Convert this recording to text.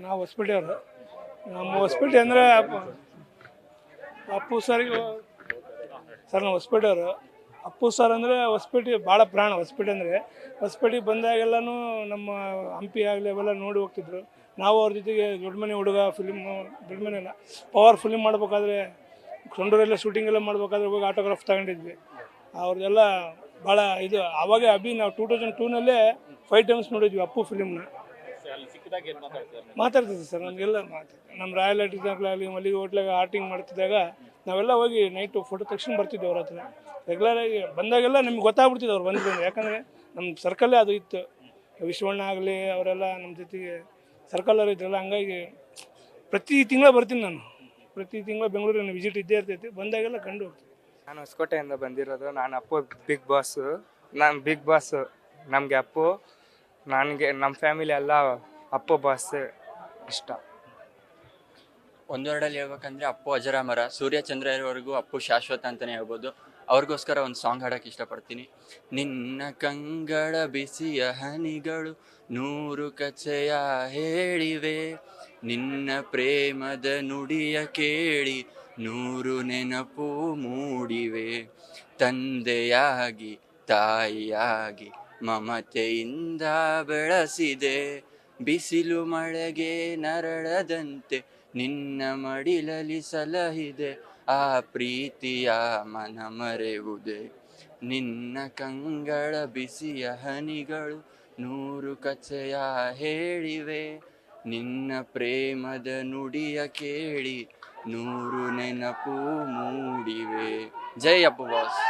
ನಾವು ಹೊಸಪೇಟೆಯವರು. ನಮ್ಮ ಹೊಸಪೇಟೆ ಅಂದರೆ ಅಪ್ಪು ಸರ್ಗೆ ಸರ್, ನಾವು ಹೊಸಪೇಟೆಯವರು. ಅಪ್ಪು ಸರ್ ಅಂದರೆ ಹೊಸಪೇಟೆ ಭಾಳ ಪ್ರಾಣ. ಹೊಸಪೇಟೆ ಅಂದರೆ ಹೊಸಪೇಟೆಗೆ ಬಂದಾಗೆಲ್ಲನೂ ನಮ್ಮ ಹಂಪಿ ಆಗಲಿ ಅವೆಲ್ಲ ನೋಡಿ ಹೋಗ್ತಿದ್ರು. ನಾವು ಅವ್ರ ಜೊತೆಗೆ ದೊಡ್ಡ ಮನೆ ಹುಡುಗ ಫಿಲಿಮು, ದೊಡ್ಡ ಮನೆ ಅಲ್ಲ, ಪವರ್ ಫಿಲಿಮ್ ಮಾಡಬೇಕಾದ್ರೆ ಸೊಂಡೂರೆಲ್ಲ ಶೂಟಿಂಗ್ ಎಲ್ಲ ಮಾಡ್ಬೇಕಾದ್ರೆ ಹೋಗಿ ಆಟೋಗ್ರಾಫ್ ತಗೊಂಡಿದ್ವಿ. ಅವ್ರದ್ದೆಲ್ಲ ಭಾಳ ಇದು. ಆವಾಗ ನಾವು 2002ನಲ್ಲೇ 5 ಟೈಮ್ಸ್ ನೋಡಿದ್ವಿ ಅಪ್ಪು ಫಿಲಿಮ್ನ. ಮಾತಾಡ್ತಿದ್ದೆ ಸರ್, ನಮಗೆಲ್ಲ ನಮ್ಮ ರಾಯಲ್ ಆರ್ಟಿಸ್ಟ್ಗಳಾಗಲಿ ಮಲ್ಲಿಗೆ ಹೋಟ್ಲಾಗ ಆರ್ಟಿಂಗ್ ಮಾಡ್ತಿದ್ದಾಗ ನಾವೆಲ್ಲ ಹೋಗಿ ನೈಟು ಫೋಟೋ ತಕ್ಷಣ ಬರ್ತಿದ್ದೆ ಅವ್ರ ಹತ್ರ. ರೆಗ್ಯುಲರಾಗಿ ಬಂದಾಗೆಲ್ಲ ನಮ್ಗೆ ಗೊತ್ತಾಗ್ಬಿಡ್ತಿದ್ದು ಅವ್ರು ಬಂದಿದ್ದು. ಯಾಕಂದರೆ ನಮ್ಮ ಸರ್ಕಲ್ಲೇ ಅದು ಇತ್ತು. ವಿಶ್ವಣ್ಣ ಆಗಲಿ ಅವರೆಲ್ಲ ನಮ್ಮ ಜೊತೆಗೆ ಸರ್ಕಲಲ್ಲಿ ಇದ್ರಲ್ಲ. ಹಂಗಾಗಿ ಪ್ರತಿ ತಿಂಗಳು ಬರ್ತೀನಿ ನಾನು. ಪ್ರತಿ ತಿಂಗಳು ಬೆಂಗಳೂರಿಗೆ ವಿಸಿಟ್ ಇದ್ದೇ ಇರ್ತೈತಿ. ಬಂದಾಗೆಲ್ಲ ಕಂಡು ಹೋಗ್ತೀನಿ. ನಾನು ಹೊಸಕೋಟೆಯಿಂದ ಬಂದಿರೋದು. ನಾನು ಅಪ್ಪು ಬಿಗ್ ಬಾಸು. ನಾನು ಬಿಗ್ ಬಾಸು. ನಮಗೆ ಅಪ್ಪು, ನನಗೆ ನಮ್ಮ ಫ್ಯಾಮಿಲಿ ಎಲ್ಲ ಅಪ್ಪು ಬಾಸ್ ಇಷ್ಟ. ಒಂದೆರಡಲ್ಲಿ ಹೇಳ್ಬೇಕಂದ್ರೆ ಅಪ್ಪು ಅಜರಾಮರ, ಸೂರ್ಯಚಂದ್ರವರೆಗೂ ಅಪ್ಪು ಶಾಶ್ವತ ಅಂತಲೇ ಹೇಳ್ಬೋದು. ಅವ್ರಿಗೋಸ್ಕರ ಒಂದು ಸಾಂಗ್ ಹಾಡೋಕ್ಕೆ ಇಷ್ಟಪಡ್ತೀನಿ. ನಿನ್ನ ಕಂಗಳ ಬಿಸಿಯ ಹನಿಗಳು 100 ಕಚೆಯ ಹೇಳಿವೆ, ನಿನ್ನ ಪ್ರೇಮದ ನುಡಿಯ ಕೇಳಿ 100 ನೆನಪು ಮೂಡಿವೆ. ತಂದೆಯಾಗಿ ತಾಯಿಯಾಗಿ ಮಮತೆಯಿಂದ ಬೆಳೆಸಿದೆ, ಬಿಸಿಲು ಮಳೆಗೆ ನರಳದಂತೆ ನಿನ್ನ ಮಡಿಲಲ್ಲಿ ಸಲಹಿದೆ. ಆ ಪ್ರೀತಿಯ ಮನ ಮರೆಯುವುದೇ, ನಿನ್ನ ಕಂಗಳ ಬಿಸಿಯ ಹನಿಗಳು 100 ಕಚೆಯ ಹೇಳಿವೆ, ನಿನ್ನ ಪ್ರೇಮದ ನುಡಿಯ ಕೇಳಿ 100 ನೆನಪು ಮೂಡಿವೆ. ಜೈ ಅಪ್ಪು ಬಾಸ್.